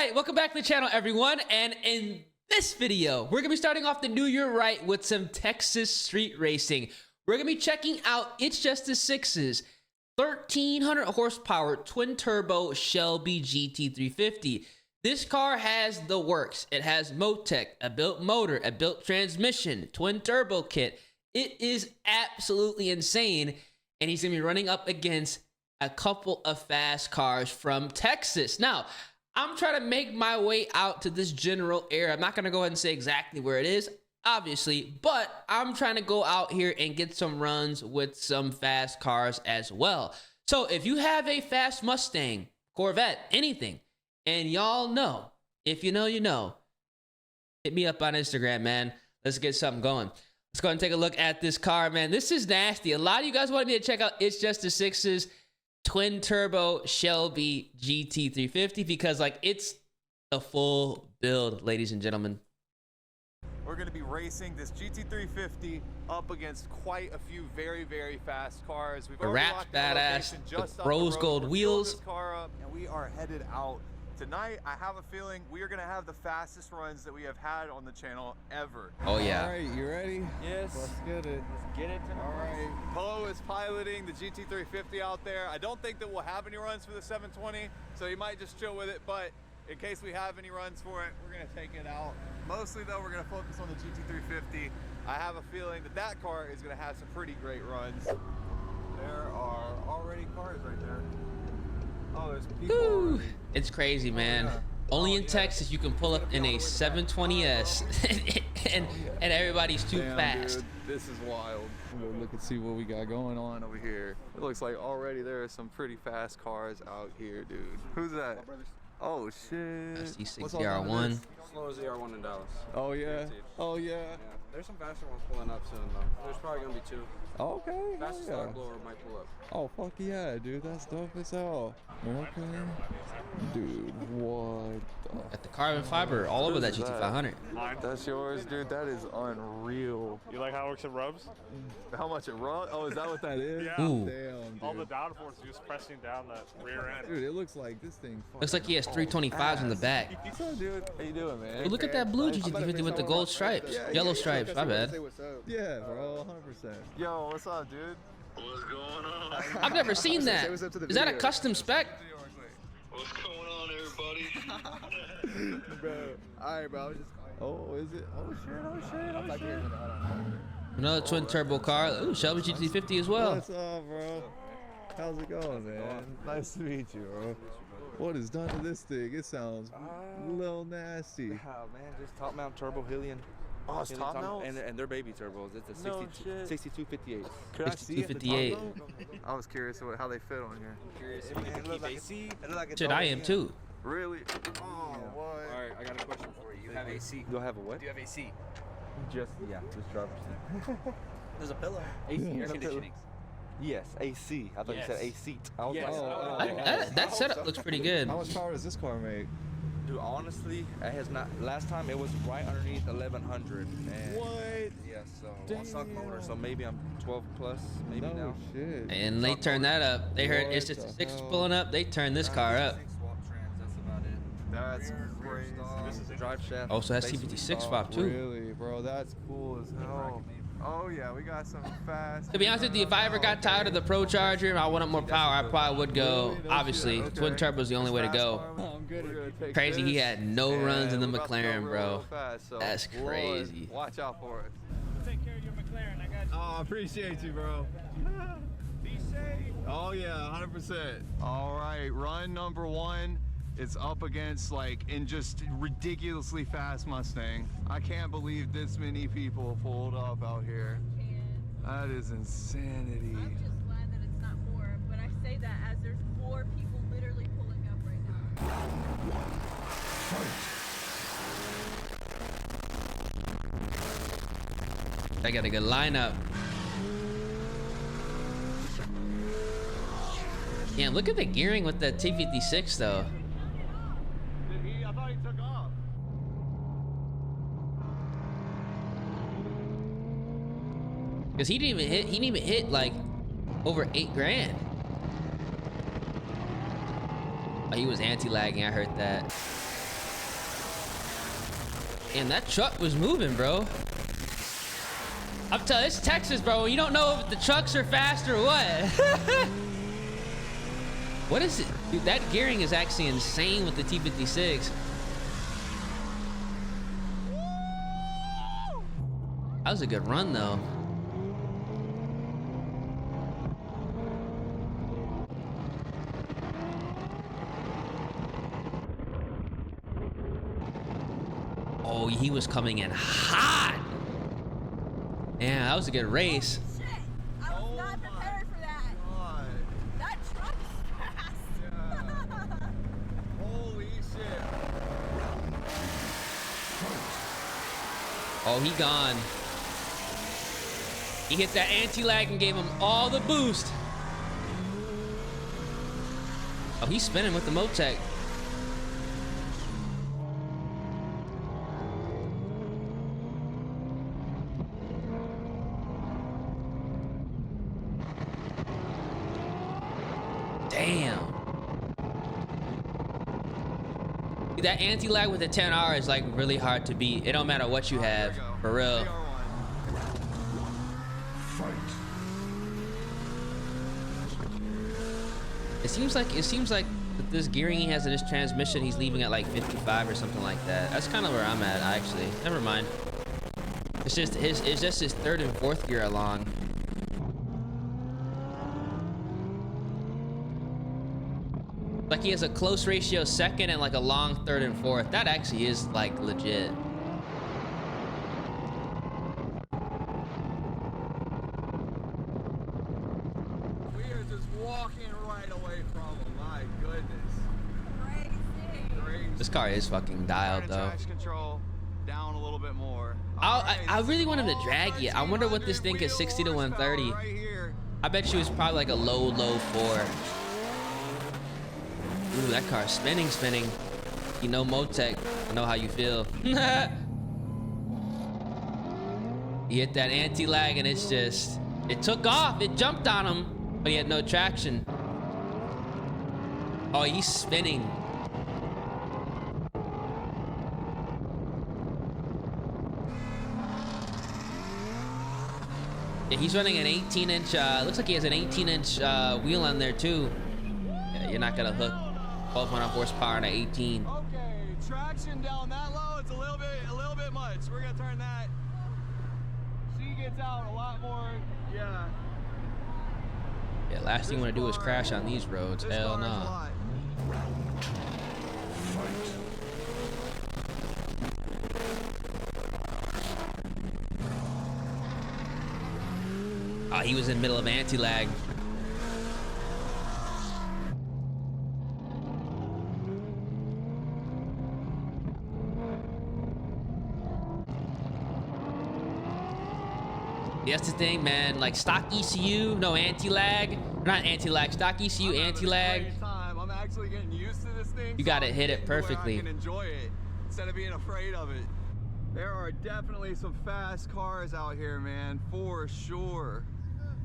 right, welcome back to the channel, everyone. And in this video, we're gonna be starting off the new year right with some Texas street racing. We're gonna be checking out ItsJusta6's 1300 horsepower twin turbo Shelby GT350. This car has the works. It has Motec, a built motor, a built transmission, twin turbo kit. It is absolutely insane. And he's gonna be running up against a couple of fast cars from Texas. Now, I'm trying to make my way out to this general area. I'm not gonna go ahead and say exactly where it is, obviously, but I'm trying to go out here and get some runs with some fast cars as well. So if you have a fast Mustang, Corvette, anything, and y'all know, if you know, you know, hit me up on Instagram, man. Let's get something going. Let's go ahead and take a look at this car, man. This is nasty. A lot of you guys wanted me to check out ItsJusta6's twin turbo Shelby GT350 because like it's a full build, ladies and gentlemen. We're going to be racing this GT350 up against quite a few very fast cars. We've already Wrapped badass, just the rose gold wheels. This car up, and we are headed out tonight. I have a feeling we are going to have the fastest runs that we have had on the channel ever. Oh yeah. All right, you ready? Yes. Let's get it. Let's get it tonight. All right. Poe is piloting the GT350 out there. I don't think that we'll have any runs for the 720, so you might just chill with it, but in case we have any runs for it, we're going to take it out. Mostly though, we're going to focus on the GT350. I have a feeling that that car is going to have some pretty great runs. There are already cars right there. Oh, there's people already. It's crazy, man. Only in Texas you can pull up in a 720S and everybody's too fast. Dude, this is wild. We'll look and see what we got going on over here. It looks like already there are some pretty fast cars out here, dude. Who's that? Oh shit. I see ZR1. Slow ZR1 in Dallas. Oh yeah. Oh yeah. There's some faster ones pulling up soon though. There's probably gonna be two. Okay. Fastest stock blower might pull up. Oh fuck yeah, dude. That's dope as hell. Okay. Dude, what? Got the carbon fiber all over that GT500. That's yours, dude. That is unreal. You like how it works at rubs? How much it runs? Oh, is that what that is? Yeah. Ooh. Damn, dude. All the downforce is just pressing down that rear end. Dude, it looks like this thing. Looks like he has 325s in the back. What's up, dude? How you doing, man? But look at that blue GT350 with the gold stripes. Yellow stripes, my bad. Yeah, bro, 100%. Yo, what's up, dude? What's going on? I've never seen that. Is that a custom spec? What's going on, everybody? Bro. All right, bro. I was just Oh, is it? Oh shit, I'm back here. Another twin turbo car. Ooh, Shelby GT350 as well. What's up, bro? How's it going, man? Nice to meet you, bro. What is done to this thing? It sounds a little nasty. Oh man, just top mount turbo Hillian. Oh, it's top mount? And they're baby turbos. It's a No shit. 6258. Could I see it? 6258. I was curious how they fit on here. Curious if we can keep AC. Shit, I am too. Really? Oh, what? All right, I got a question for you. You have AC. Do I have a what? Do you have AC? Just driver's seat. There's a pillow. AC Air conditioning. Yes, AC. I thought you said Yes. AC. I was Yes. like, That setup looks pretty good. How much power does this car make? dude, honestly, it has not. Last time it was right underneath 1100. And What? yeah, so on suck motor. So maybe I'm 12 plus, maybe No now. shit. And they turned that up. They heard What it's just the a 6 hell? pulling up. They turned this car up. Swap trans, that's about it. That's crazy. This is a drive shaft. Also has basically T56 stock. fob too. Really, bro? That's cool as hell. Oh yeah, we got some fast. To be honest with you, if I ever got tired of the Procharger and I wanted more power, I probably would go. Obviously, twin turbo is the only way to go. I'm good. Crazy, he had no runs in the McLaren, bro. That's Lord, crazy. Watch out for it. Take care of your McLaren. I got you. Oh, I appreciate you, bro. Be safe. Oh yeah, 100%. All right, run number 1. It's up against like in just ridiculously fast Mustang. I can't believe this many people pulled up out here. That is insanity. I'm just glad that it's not 4, but I say that as there's 4 people literally pulling up right now. I got a good lineup. Yeah, look at the gearing with the T56 though. I thought he took off. Cause he didn't even hit like over 8 grand. Oh, he was anti-lagging, I heard that. And that truck was moving, bro. I'm telling you, it's Texas, bro. You don't know if the trucks are fast or what. What is it? Dude, that gearing is actually insane with the T56. That was a good run, though. Oh, he was coming in hot. Yeah, that was a good race. Shit, I was not prepared for that. God. That truck is fast. Yeah. Holy shit. Oh, he gone. He hit that anti-lag and gave him all the boost. Oh, he's spinning with the Motec. Damn. That anti-lag with the 10R is like really hard to beat. It don't matter what you have, for real. It seems like with this gearing he has in his transmission, he's leaving at like 55 or something like that. That's kind of where I'm at, actually. Never mind. It's just his third and fourth gear along. Like he has a close ratio second and like a long third and fourth. That actually is like legit. We are just walking right away from him. My goodness. Crazy. This car is fucking dialed though. Traction control down a little bit more. I really want him to drag you. I wonder what this thing is 60 to 130. Right here. I bet you it's probably like a low 4. Ooh, that car's spinning. You know Motec, I know how you feel. You hit that anti-lag and it's just, it took off, it jumped on him, but he had no traction. Oh, he's spinning. Yeah, he's running an 18-inch, looks like he has an 18-inch wheel on there too. Yeah, you're not gonna hook 1200 horsepower on an 18. Okay, traction down that low, it's a little bit much. We're gonna turn that. She gets out a lot more. Yeah. Yeah, last thing you want to do is crash on these roads. Hell no. Oh, he was in the middle of anti-lag. That's the thing, man. Like stock ECU, no anti-lag. Not anti-lag, stock ECU, anti-lag. I'm actually getting used to this thing. You gotta hit it perfectly. I can enjoy it instead of being afraid of it. There are definitely some fast cars out here, man, for sure.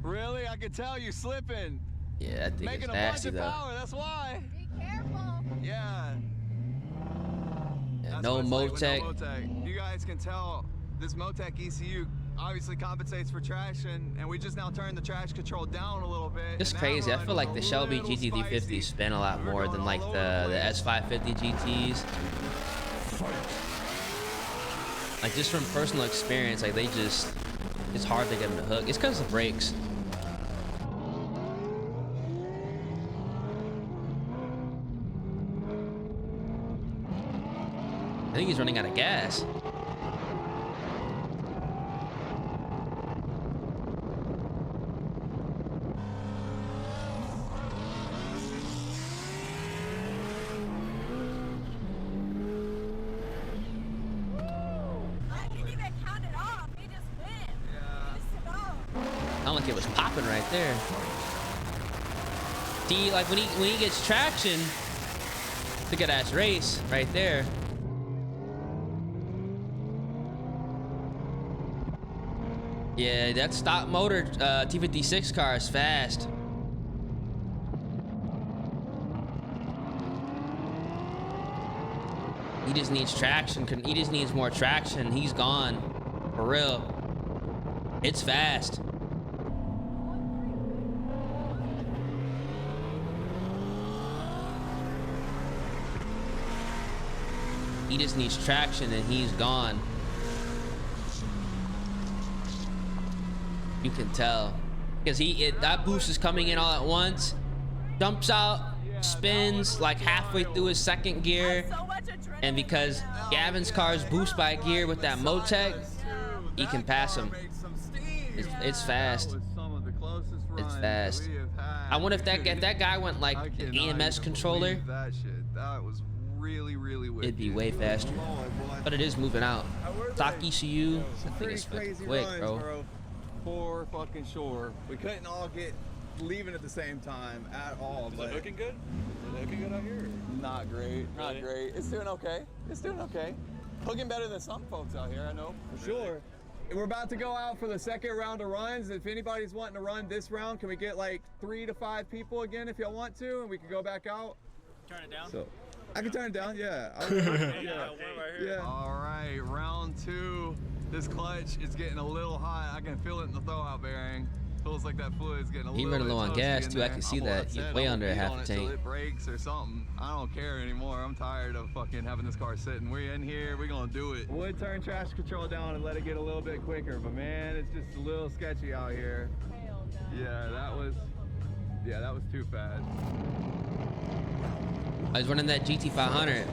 Really? I can tell you slipping. Yeah, that thing Making is a nasty bunch of though. power, that's why. Be careful. Yeah. Yeah, That's no what it's like with Motec. no Motec. You guys can tell this Motec ECU obviously compensates for traction, and we just now turned the traction control down a little bit. It's crazy. I feel like the Shelby GT350 spin a lot more than like the S550 GTs. Like just from personal experience, like they just, it's hard to get them to hook. It's because of brakes. I think he's running out of gas. I didn't even count it off. He just went. Yeah. He just go. Sound like it was popping right there. See, like when he gets traction, it's a good ass race right there. Yeah, that stock motor T56 car is fast. He just needs traction. He just needs more traction. He's gone. For real. It's fast. He just needs traction and he's gone. You can tell. Because that boost is coming in all at once. Jumps out, spins like halfway through his second gear. And because Gavin's car's boost by gear with that Motec, he can pass him. It's fast. It's fast. I wonder if that guy went like an EMS controller. That was really wicked. It'd be way faster. But it is moving out. Stock ECU. I think it's fucking quick, bro. For fucking sure. We couldn't all get leaving at the same time at all. Is it looking good? Is it looking good out here? Not great. Not great. It's doing okay. It's doing okay. Hooking better than some folks out here, I know for sure. We're about to go out for the second round of runs. If anybody's wanting to run this round, can we get like 3 to 5 people again if y'all want to, and we can go back out? Turn it down. So I can turn it down, yeah. Yeah. All right, round 2. This clutch is getting a little hot. I can feel it in the throwout bearing. Feels like that fluid's getting a little bit running low on toasty gas in too. there. I can see I'm that. upset. He's way I'm under a gonna beat half on a it till tank. it breaks or something. I don't care anymore. I'm tired of fucking having this car sitting. We're in here. We're gonna do it. Would turn traction control down and let it get a little bit quicker, but man, it's just a little sketchy out here. Yeah, that was too fast. I was running that GT500.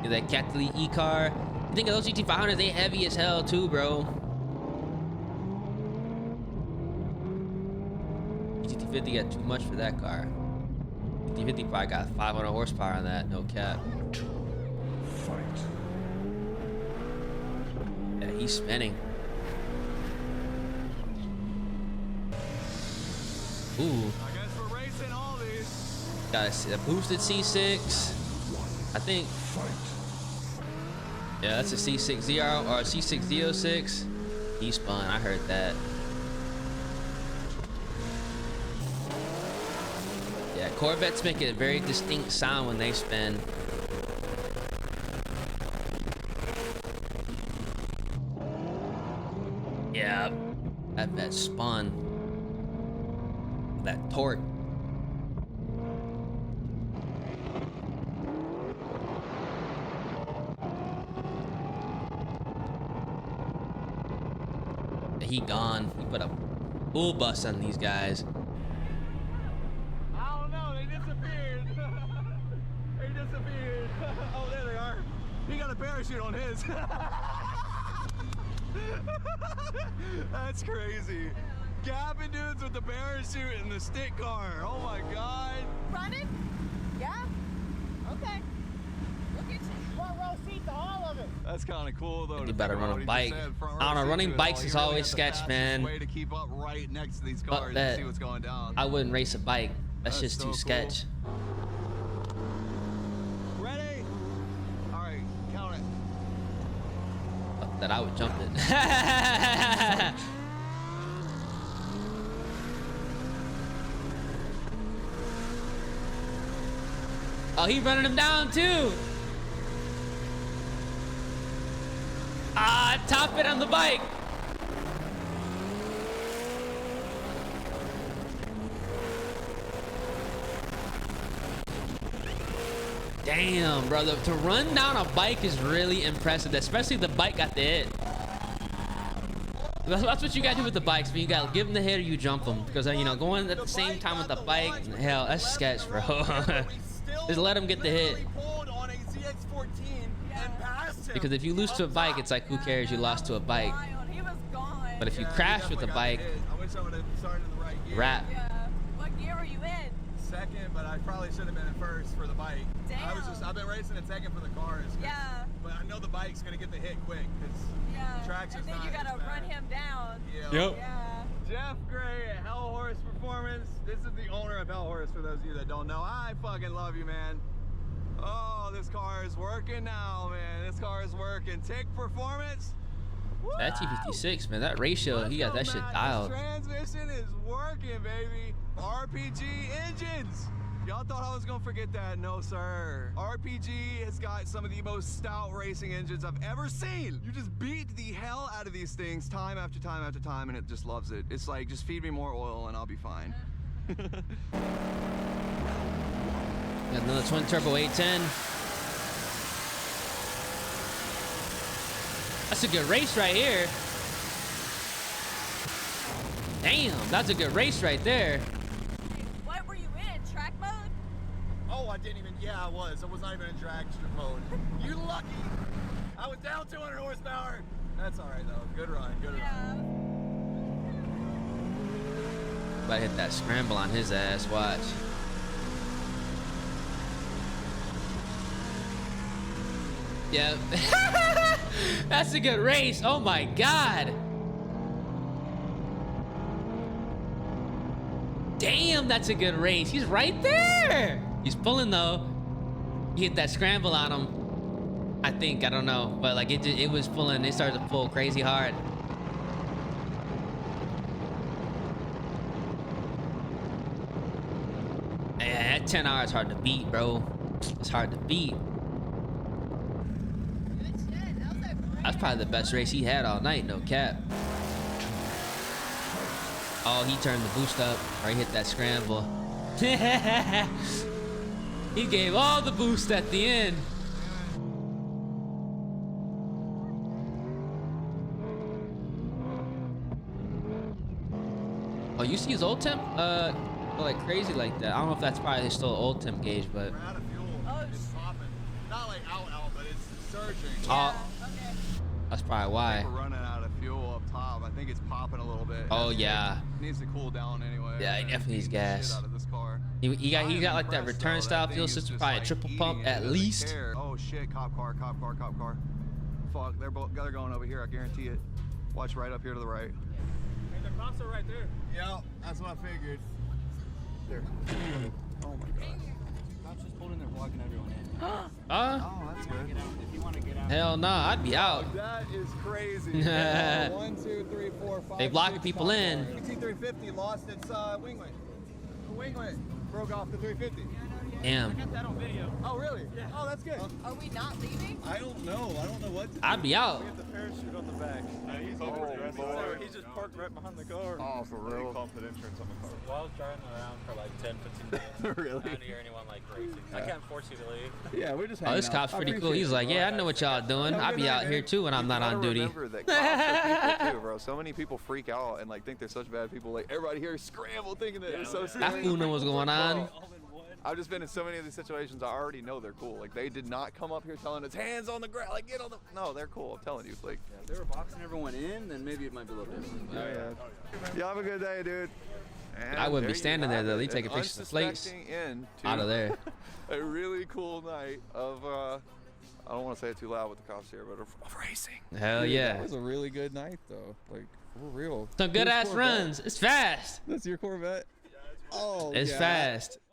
Yeah, that Catley E car. I think of those GT500s, they heavy as hell too, bro. GT350 got too much for that car. GT350 probably got 500 horsepower on that, no cap. Yeah, he's spinning. Ooh. I guess we're racing all these. Gotta see the boosted C6. I think. Yeah, that's a C6 ZR or a C6 Z06. He spun. I heard that. Yeah, Corvettes make a very distinct sound when they spin. Yeah, that spun. That torque. He gone. He put a full bus on these guys. I don't know, they disappeared. They disappeared. Oh, there they are. He got a parachute on his. That's crazy. Gapping dudes with the parachute and the stick car. Oh my God. Running? Yeah? Okay. Look at you. Front row seat to all of it. That's kind of cool though. You better run a bike. I don't know, running bikes is always sketch, man. Way to keep up right next to these cars that. and see what's going down. I wouldn't race a bike. That's just so too cool. sketch. Ready? All right, count it. Fuck that I would jump it. Oh, he running him down too. Ah, top it on the bike. Damn, brother. To run down a bike is really impressive, especially the bike got the hit. That's what you gotta do with the bikes, man. You gotta give them the hit or you jump them. Because, you know, going at the same time with the bike, hell, that's sketch, bro. Just let them get the hit. Because if you lose to a bike, it's like, who cares? You lost to a bike. He was gone. But if you crash with a bike, I wish I would have started in the right gear. wrap. Yeah. What gear were you in? Second, but I probably should have been in first for the bike. Damn. I've been racing in second for the cars. Yeah. But I know the bike's gonna get the hit quick because Yeah. traction's And then not you gotta as bad. run him down. Yeah. Yeah. Jeff Gray at Hell Horse Performance. This is the owner of Hell Horse for those of you that don't know. I fucking love you, man. Oh, this car is working now, man. This car is working. Tick Performance. That T56, man, that ratio, he got that shit dialed. This transmission is working, baby. RPG engines. Y'all thought I was gonna forget that? No, sir. RPG has got some of the most stout racing engines I've ever seen. You just beat the hell out of these things time after time after time, and it just loves it. It's like, just feed me more oil and I'll be fine. Got another twin turbo 810. That's a good race right here. Damn, that's a good race right there. What were you in? Track mode? Oh, I didn't even, yeah, I was. I was not even in drag strip mode. You lucky. I was down 200 horsepower. That's all right, though. Good run, good run. Yeah. About to hit that scramble on his ass, watch. Yep. That's a good race. Oh my God. Damn, that's a good race. He's right there. He's pulling though. He hit that scramble on him. I think, I don't know. But like it was pulling, it started to pull crazy hard. Yeah, that 10 hours is hard to beat, bro. It's hard to beat. That's probably the best race he had all night, no cap. Oh, he turned the boost up, or he hit that scramble. He gave all the boost at the end. Oh, you see his old temp? Like crazy like that. I don't know if that's probably still old temp gauge, but. We're out of fuel. Oh, It's popping. Not like out, but it's surging. Oh, Okay. that's probably why. We're running out of fuel up top. I think it's popping a little bit. Oh yeah. It needs to cool down anyway. Yeah, he definitely needs gas. Shit out of this car. He got like that Impressed, return though. style That fuel thing is system, just, probably a like, triple eating pump it. at It doesn't least. care. Oh shit, cop car. Fuck, they're going over here, I guarantee it. Watch right up here to the right. Hey, the cops are right there. Yeah, that's what I figured. There. Oh my god. Cops just pulled in there blocking everyone in. Oh, that's good. If you want to get out. Hell no, I'd be out. That is crazy. Yeah. 1, 2, 3, 4, 5. They blocking 6 people cop in. cars. GT350 lost its winglet. The winglet broke off the 350. Damn. Got that on video. Oh really? Yeah. Oh, that's good. Are we not leaving? I don't know what to do. I'd be out. The parachute on the back. He's just parked right behind the car. Oh, for real? Called for insurance on the car. Well, I was driving around for like 10, 15 minutes. Really? I didn't hear anyone like racing. I can't force you to leave. Yeah, we're just. Oh, this cop's pretty cool. He's like, yeah, I know what y'all doing. I'll be out here too when I'm not on duty. Remember that cops are people too, bro. So many people freak out and like think they're such bad people. Like everybody here scramble thinking that they're so serious. That fool know what's going on. I've just been in so many of these situations. I already know they're cool. Like they did not come up here telling us hands on the ground, like get on the. No, they're cool. I'm telling you. Like If they were boxing everyone in, then maybe it might be a little different. yeah. Have a good day, dude. And I wouldn't be there you standing there have though. it. They taking An pictures of plates unsuspecting end to out of there. A really cool night of. I don't want to say it too loud with the cops here, but of racing. Hell yeah. That was a really good night, though. Like, for real. Some good Whose ass Corvette? runs. It's fast. That's your Corvette? Oh, It's yeah. fast.